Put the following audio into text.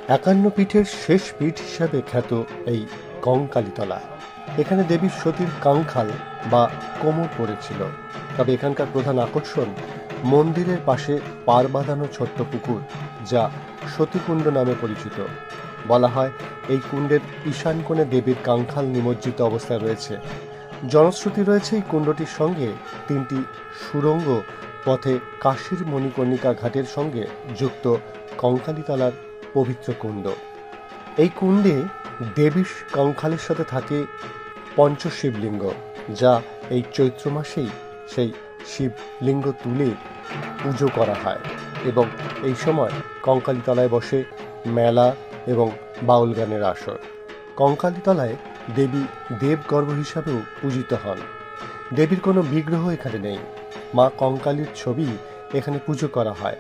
51 পীঠের শেষ পীঠ হিসাবে খ্যাত এই কঙ্কালীতলা। এখানে দেবীর সতীর কাঙ্খাল বা কোমর পড়েছিল। তবে এখানকার প্রধান আকর্ষণ মন্দিরের পাশে পার বাঁধানো ছোট্ট পুকুর, যা সতীকুণ্ড নামে পরিচিত। বলা হয় এই কুণ্ডের ঈশান কোণে দেবীর কাঙ্খাল নিমজ্জিত অবস্থায় রয়েছে। জনশ্রুতি রয়েছে এই কুণ্ডটির সঙ্গে 3টি সুড়ঙ্গ পথে কাশীর মণিকর্ণিকা ঘাটের সঙ্গে যুক্ত কঙ্কালীতলার পবিত্র কুণ্ড। এই কুণ্ডে দেবীর কাঙ্খালের সাথে থাকে পঞ্চশিবলিঙ্গ, যা এই চৈত্র মাসেই সেই শিবলিঙ্গ তুলে পুজো করা হয় এবং এই সময় কঙ্কালীতলায় বসে মেলা এবং বাউল গানের আসর। কঙ্কালীতলায় দেবী দেবগর্ভ হিসাবেও পূজিত হন। দেবীর কোনো বিগ্রহ এখানে নেই, মা কঙ্কালীর ছবি এখানে পুজো করা হয়।